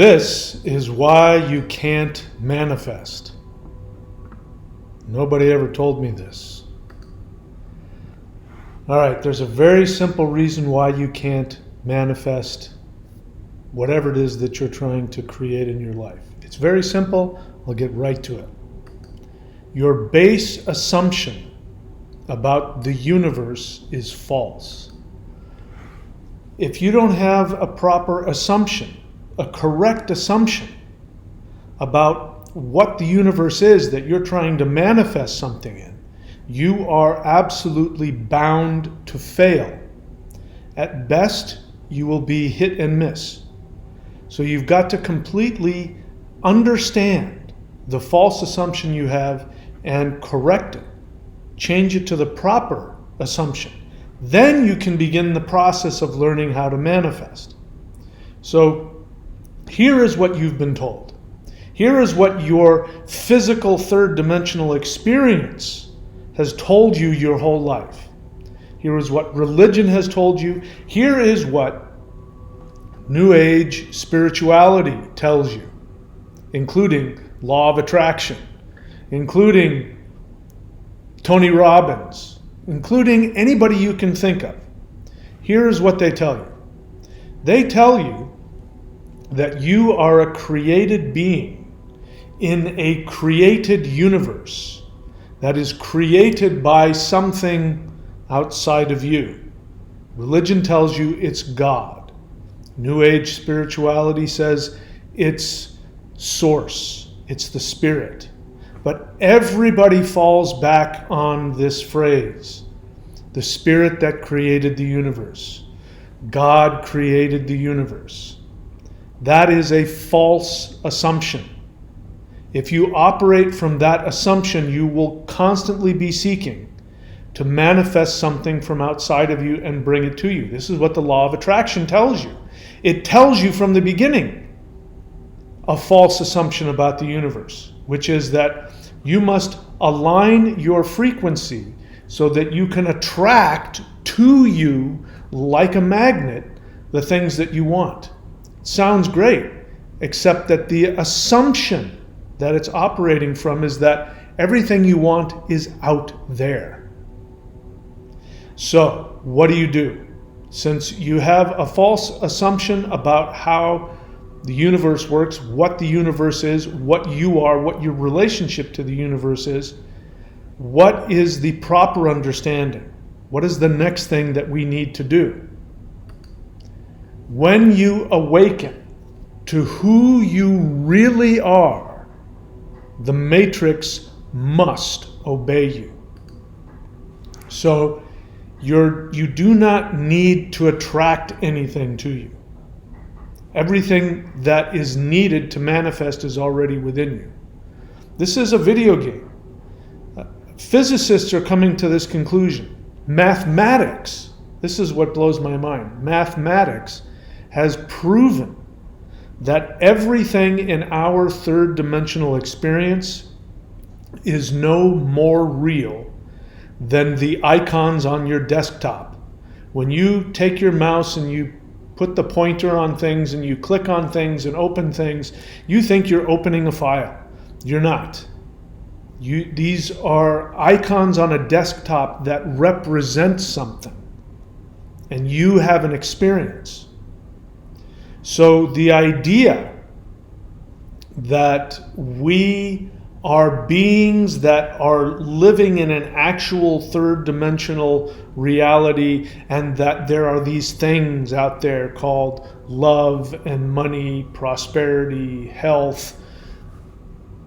This is why you can't manifest. Nobody ever told me this. All right, there's a very simple reason why you can't manifest whatever it is that you're trying to create in your life. It's very simple. I'll get right to it. Your base assumption about the universe is false. If you don't have a proper assumption, a correct assumption about what the universe is that you're trying to manifest something in, you are absolutely bound to fail. At best, you will be hit and miss. So you've got to completely understand the false assumption you have and correct it. Change it to the proper assumption. Then you can begin the process of learning how to manifest. So here is what you've been told. Here is what your physical third dimensional experience has told you your whole life. Here is what religion has told you. Here is what New Age spirituality tells you, including law of attraction, including Tony Robbins, including anybody you can think of. Here is what they tell you. They tell you that you are a created being in a created universe that is created by something outside of you. Religion tells you it's God. New Age spirituality says it's source, it's the spirit. But everybody falls back on this phrase, the spirit that created the universe. God created the universe. That is a false assumption. If you operate from that assumption, you will constantly be seeking to manifest something from outside of you and bring it to you. This is what the law of attraction tells you. It tells you from the beginning a false assumption about the universe, which is that you must align your frequency so that you can attract to you, like a magnet, the things that you want. It sounds great, except that the assumption that it's operating from is that everything you want is out there. So, what do? Since you have a false assumption about how the universe works, what the universe is, what you are, what your relationship to the universe is, what is the proper understanding? What is the next thing that we need to do? When you awaken to who you really are, the matrix must obey you. So you do not need to attract anything to you. Everything that is needed to manifest is already within you. This is a video game. Physicists are coming to this conclusion. Mathematics, this is what blows my mind. Mathematics has proven that everything in our third dimensional experience is no more real than the icons on your desktop. When you take your mouse and you put the pointer on things and you click on things and open things, you think you're opening a file. You're not. These are icons on a desktop that represent something, and you have an experience. So the idea that we are beings that are living in an actual third dimensional reality, and that there are these things out there called love and money, prosperity, health,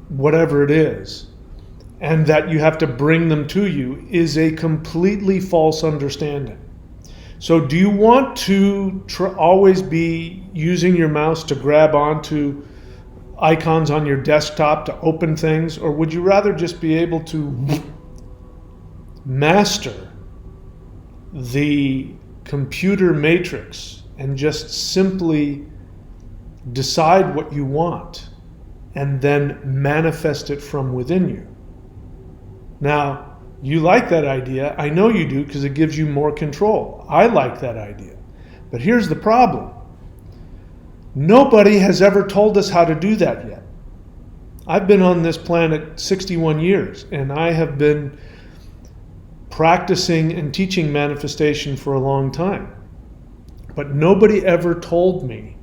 whatever it is, and that you have to bring them to you, is a completely false understanding. So do you want to always be using your mouse to grab onto icons on your desktop to open things, or would you rather just be able to master the computer matrix and just simply decide what you want and then manifest it from within you? Now, you like that idea. I know you do, because it gives you more control. I like that idea. But here's the problem. Nobody has ever told us how to do that yet. I've been on this planet 61 years, and I have been practicing and teaching manifestation for a long time. But nobody ever told me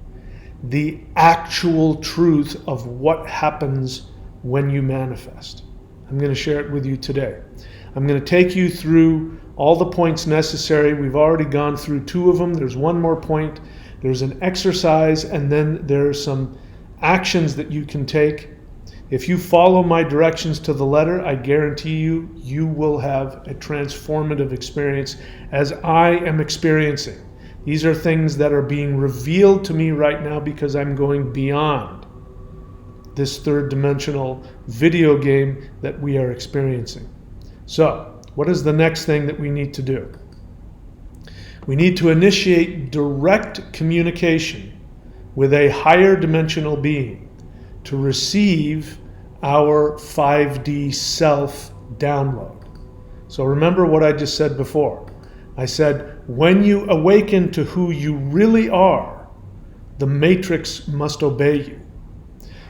the actual truth of what happens when you manifest. I'm going to share it with you today. I'm going to take you through all the points necessary. We've already gone through 2 of them. There's one more point. There's an exercise, and then there's some actions that you can take. If you follow my directions to the letter, I guarantee you, you will have a transformative experience as I am experiencing. These are things that are being revealed to me right now because I'm going beyond this 3rd dimensional video game that we are experiencing. So, what is the next thing that we need to do? We need to initiate direct communication with a higher dimensional being to receive our 5D self download. So remember what I just said before. I said, when you awaken to who you really are, the matrix must obey you.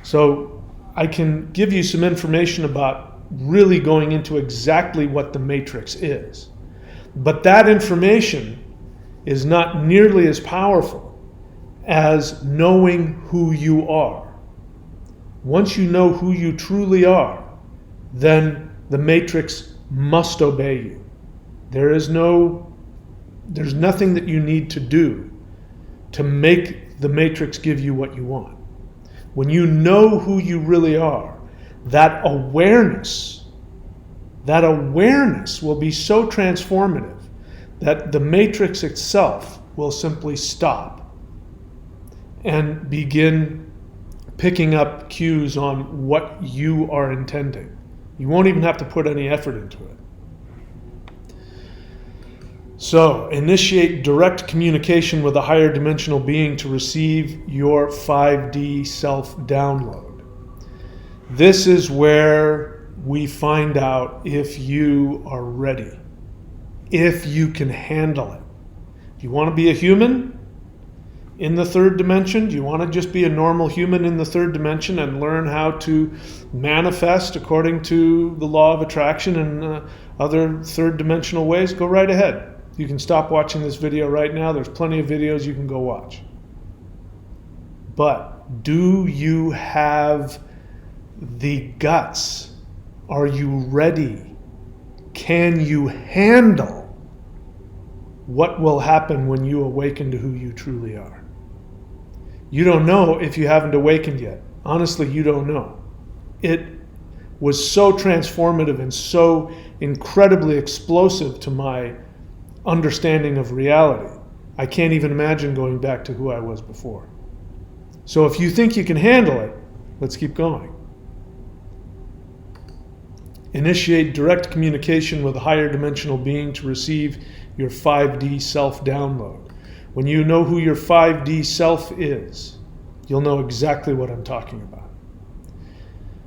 So I can give you some information about really going into exactly what the matrix is. But that information is not nearly as powerful as knowing who you are. Once you know who you truly are, then the matrix must obey you. There's nothing that you need to do to make the matrix give you what you want. When you know who you really are, that awareness will be so transformative that the matrix itself will simply stop and begin picking up cues on what you are intending. You won't even have to put any effort into it. So, initiate direct communication with a higher dimensional being to receive your 5D self-download. This is where we find out if you are ready, if you can handle it. Do you want to be a human in the 3rd dimension? Do you want to just be a normal human in the 3rd dimension and learn how to manifest according to the law of attraction and other 3rd dimensional ways? Go right ahead. You can stop watching this video right now. There's plenty of videos you can go watch. But do you have the guts? Are you ready? Can you handle what will happen when you awaken to who you truly are? You don't know if you haven't awakened yet. Honestly, you don't know. It was so transformative and so incredibly explosive to my understanding of reality. I can't even imagine going back to who I was before. So if you think you can handle it, let's keep going. Initiate direct communication with a higher dimensional being to receive your 5D self-download. When you know who your 5D self is, you'll know exactly what I'm talking about.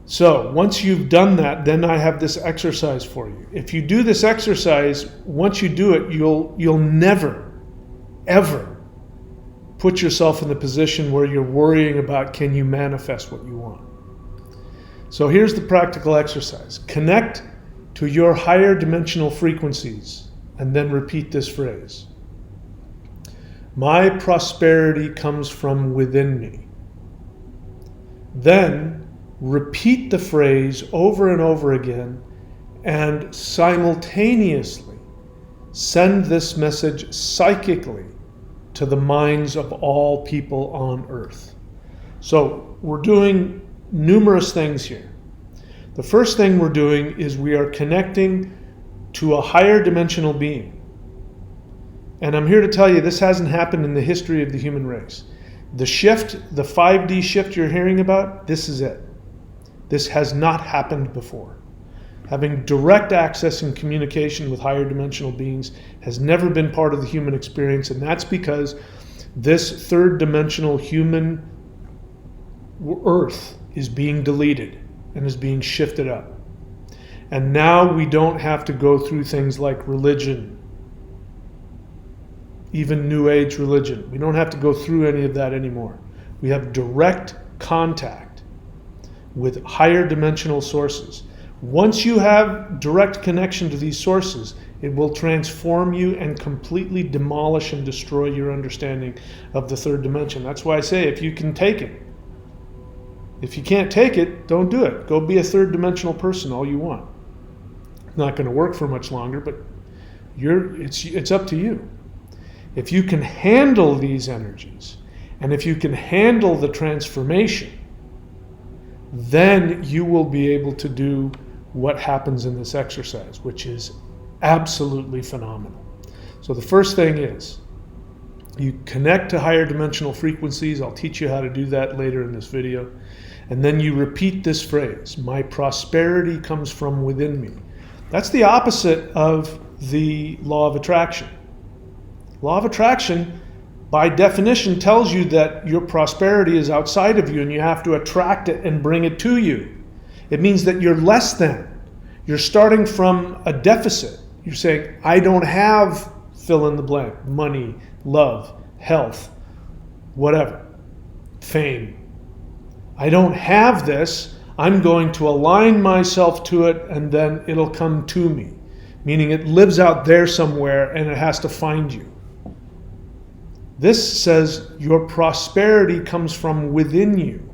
So once you've done that, then I have this exercise for you. If you do this exercise, once you do it, you'll never, ever put yourself in the position where you're worrying about can you manifest what you want. So here's the practical exercise. Connect to your higher dimensional frequencies and then repeat this phrase. My prosperity comes from within me. Then repeat the phrase over and over again and simultaneously send this message psychically to the minds of all people on earth. So we're doing numerous things here. The first thing we're doing is we are connecting to a higher dimensional being. And I'm here to tell you this hasn't happened in the history of the human race. The shift, the 5D shift you're hearing about, this is it. This has not happened before. Having direct access and communication with higher dimensional beings has never been part of the human experience, and that's because this 3rd dimensional human earth is being deleted and is being shifted up. And now we don't have to go through things like religion, even New Age religion. We don't have to go through any of that anymore. We have direct contact with higher dimensional sources. Once you have direct connection to these sources, it will transform you and completely demolish and destroy your understanding of the third dimension. That's why I say, if you can take it. If you can't take it, don't do it. Go be a third dimensional person all you want. It's not going to work for much longer, but it's up to you. If you can handle these energies, and if you can handle the transformation, then you will be able to do what happens in this exercise, which is absolutely phenomenal. So the first thing is, you connect to higher dimensional frequencies. I'll teach you how to do that later in this video. And then you repeat this phrase, my prosperity comes from within me. That's the opposite of the law of attraction. Law of attraction, by definition, tells you that your prosperity is outside of you and you have to attract it and bring it to you. It means that you're less than. You're starting from a deficit. You're saying, I don't have fill in the blank, money, love, health, whatever, fame. I don't have this. I'm going to align myself to it and then it'll come to me. Meaning it lives out there somewhere and it has to find you. This says your prosperity comes from within you.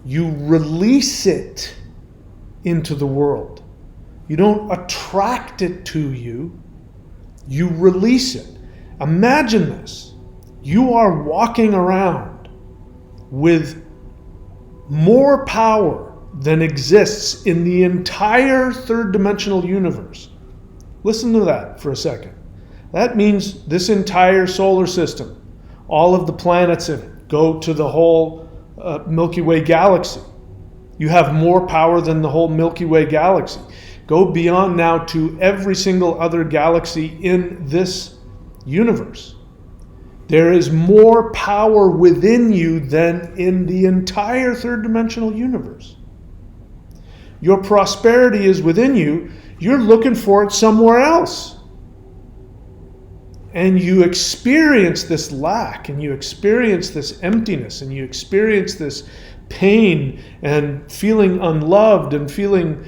You release it into the world. You don't attract it to you. You release it. Imagine this. You are walking around with more power than exists in the entire third dimensional universe. Listen to that for a second. That means this entire solar system, all of the planets in it, go to the whole Milky Way galaxy. You have more power than the whole Milky Way galaxy. Go beyond now to every single other galaxy in this universe. There is more power within you than in the entire third dimensional universe. Your prosperity is within you. You're looking for it somewhere else. And you experience this lack, and you experience this emptiness, and you experience this pain and feeling unloved and feeling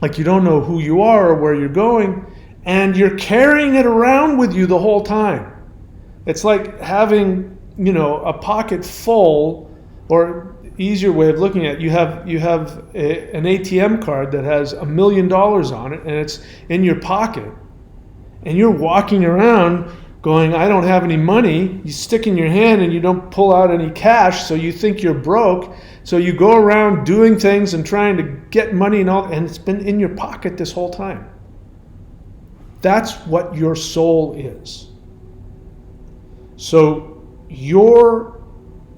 like you don't know who you are or where you're going, and you're carrying it around with you the whole time. It's like having, a pocket full, or easier way of looking at it, you have an ATM card that has $1 million on it, and it's in your pocket, and you're walking around going, I don't have any money. You stick in your hand and you don't pull out any cash, so you think you're broke. So you go around doing things and trying to get money and it's been in your pocket this whole time. That's what your soul is. So your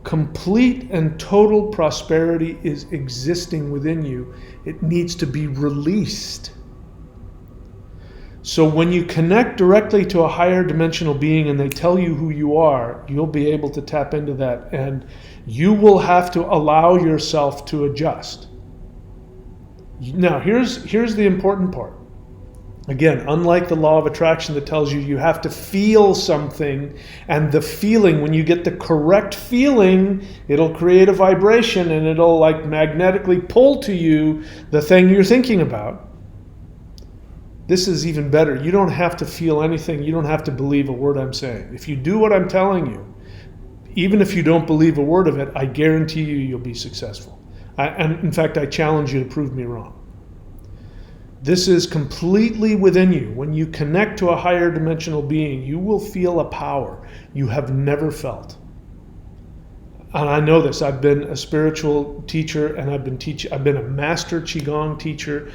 complete and total prosperity is existing within you. It needs to be released. So when you connect directly to a higher dimensional being and they tell you who you are, you'll be able to tap into that, and you will have to allow yourself to adjust. Now, here's the important part. Again, unlike the law of attraction that tells you you have to feel something, and the feeling, when you get the correct feeling, it'll create a vibration and it'll like magnetically pull to you the thing you're thinking about. This is even better. You don't have to feel anything. You don't have to believe a word I'm saying. If you do what I'm telling you, even if you don't believe a word of it, I guarantee you'll be successful. And in fact, I challenge you to prove me wrong. This is completely within you. When you connect to a higher dimensional being, you will feel a power you have never felt. And I know this. I've been a spiritual teacher, and I've been a master Qigong teacher,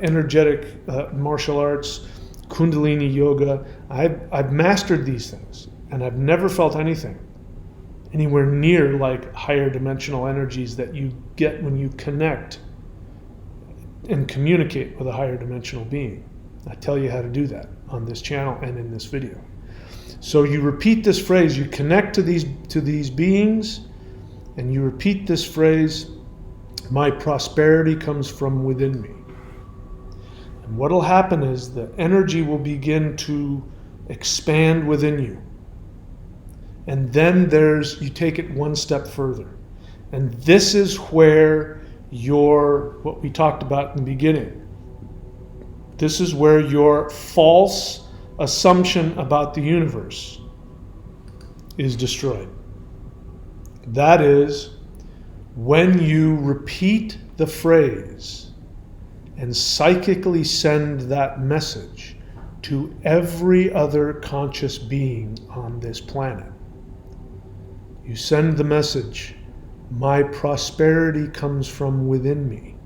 energetic martial arts, Kundalini yoga. I've mastered these things, and I've never felt anything anywhere near like higher dimensional energies that you get when you connect and communicate with a higher dimensional being. I tell you how to do that on this channel and in this video. So you repeat this phrase, you connect to these beings, and you repeat this phrase, my prosperity comes from within me. And what will happen is the energy will begin to expand within you. And then you take it one step further. And this is where what we talked about in the beginning, this is where your false assumption about the universe is destroyed. That is, when you repeat the phrase and psychically send that message to every other conscious being on this planet. You send the message, my prosperity comes from within me.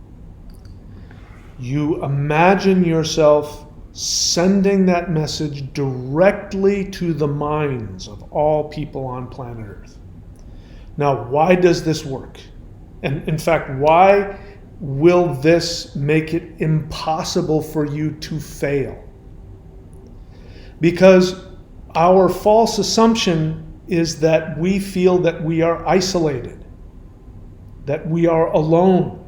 You imagine yourself sending that message directly to the minds of all people on planet Earth. Now, why does this work? And in fact, why will this make it impossible for you to fail? Because our false assumption is that we feel that we are isolated, that we are alone,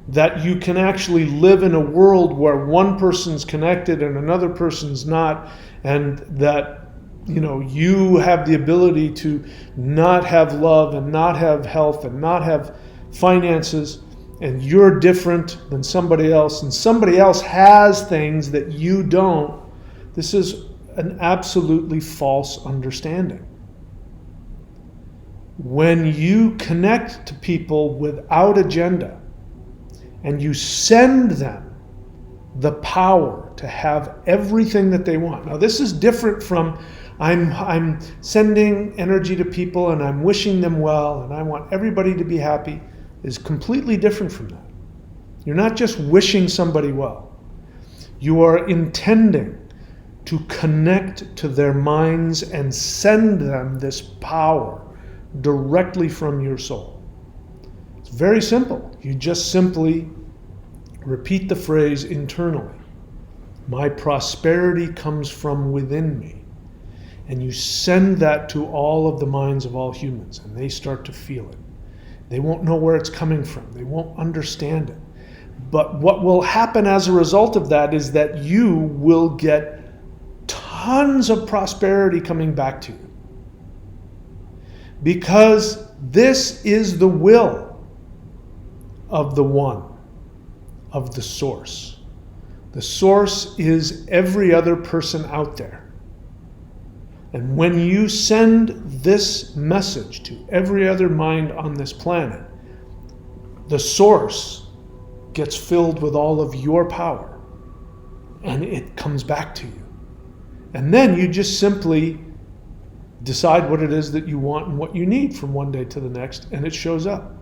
that you can actually live in a world where one person's connected and another person's not, and that you have the ability to not have love and not have health and not have finances, and you're different than somebody else, and somebody else has things that you don't. This is an absolutely false understanding. When you connect to people without agenda and you send them the power to have everything that they want. Now, this is different from I'm sending energy to people and I'm wishing them well and I want everybody to be happy. Is completely different from that. You're not just wishing somebody well. You are intending to connect to their minds and send them this power directly from your soul. It's very simple. You just simply repeat the phrase internally. My prosperity comes from within me. And you send that to all of the minds of all humans, and they start to feel it. They won't know where it's coming from. They won't understand it. But what will happen as a result of that is that you will get tons of prosperity coming back to you. Because this is the will of the One, of the Source. The Source is every other person out there. And when you send this message to every other mind on this planet, the Source gets filled with all of your power and it comes back to you. And then you just simply decide what it is that you want and what you need from one day to the next, and it shows up.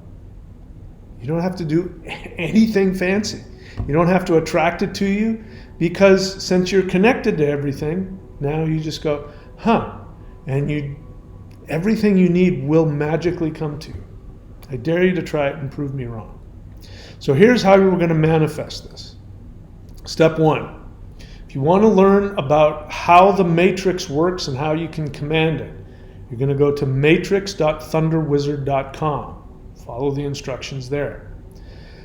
You don't have to do anything fancy. You don't have to attract it to you, because since you're connected to everything, now you just go, and everything you need will magically come to you. I dare you to try it and prove me wrong. So here's how we're going to manifest this. Step one. If you want to learn about how the matrix works and how you can command it, you're going to go to matrix.thunderwizard.com. Follow the instructions there.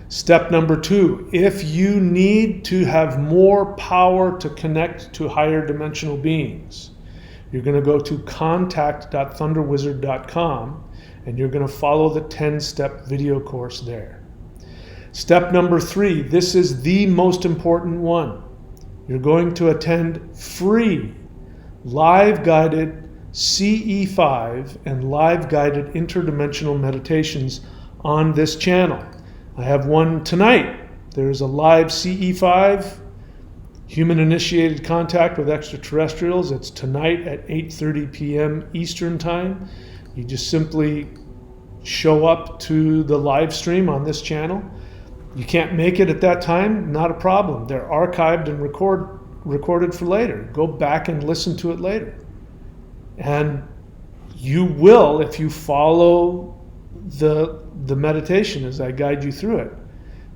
Step number two, if you need to have more power to connect to higher dimensional beings, you're going to go to contact.thunderwizard.com and you're going to follow the 10-step video course there. Step number three, this is the most important one. You're going to attend free live guided CE5 and live guided interdimensional meditations on this channel. I have one tonight. There's a live CE5, human initiated contact with extraterrestrials. It's tonight at 8:30 p.m. Eastern time. You just simply show up to the live stream on this channel. You can't make it at that time, not a problem. They're archived and recorded for later. Go back and listen to it later. And you will, if you follow the meditation as I guide you through it,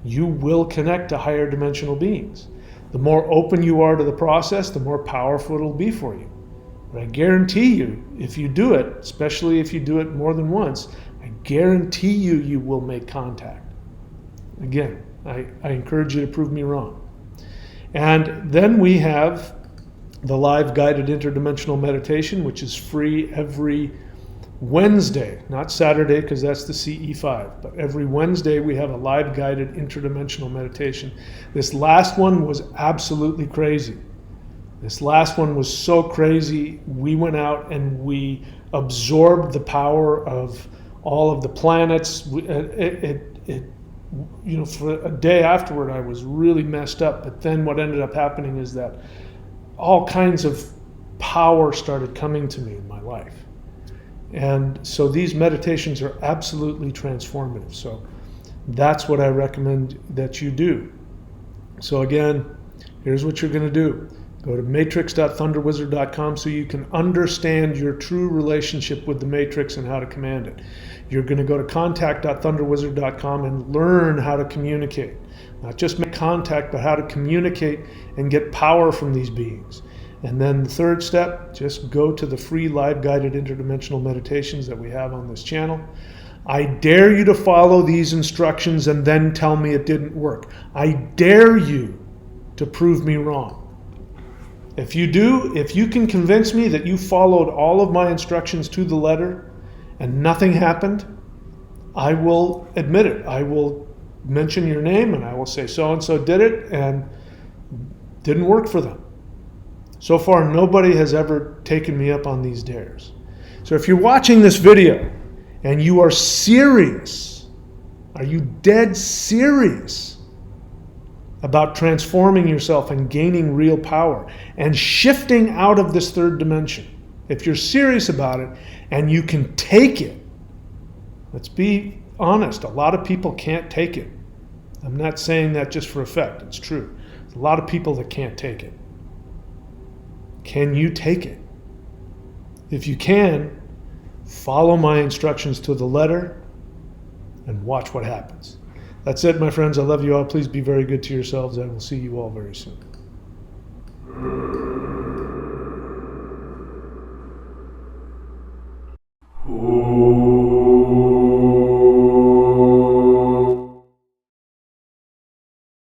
you will connect to higher dimensional beings. The more open you are to the process, the more powerful it'll be for you. But I guarantee you, if you do it, especially if you do it more than once, I guarantee you will make contact. Again, I encourage you to prove me wrong. And then we have the live guided interdimensional meditation, which is free every Wednesday, not Saturday because that's the CE5, but every Wednesday we have a live guided interdimensional meditation. This last one was absolutely crazy. This last one was so crazy. We went out and we absorbed the power of all of the planets. For a day afterward, I was really messed up. But then what ended up happening is that all kinds of power started coming to me in my life. And so these meditations are absolutely transformative. So that's what I recommend that you do. So again, here's what you're going to do. Go to matrix.thunderwizard.com so you can understand your true relationship with the matrix and how to command it. You're going to go to contact.thunderwizard.com and learn how to communicate. Not just make contact, but how to communicate and get power from these beings. And then the third step, just go to the free live guided interdimensional meditations that we have on this channel. I dare you to follow these instructions and then tell me it didn't work. I dare you to prove me wrong. If you do, if you can convince me that you followed all of my instructions to the letter and nothing happened, I will admit it. I will mention your name and I will say so-and-so did it and didn't work for them. So far, nobody has ever taken me up on these dares. So if you're watching this video and you are serious, are you dead serious about transforming yourself and gaining real power and shifting out of this third dimension? If you're serious about it and you can take it, let's be honest, a lot of people can't take it. I'm not saying that just for effect, it's true. There's a lot of people that can't take it. Can you take it? If you can, follow my instructions to the letter and watch what happens. That's it, my friends. I love you all. Please be very good to yourselves. I will see you all very soon.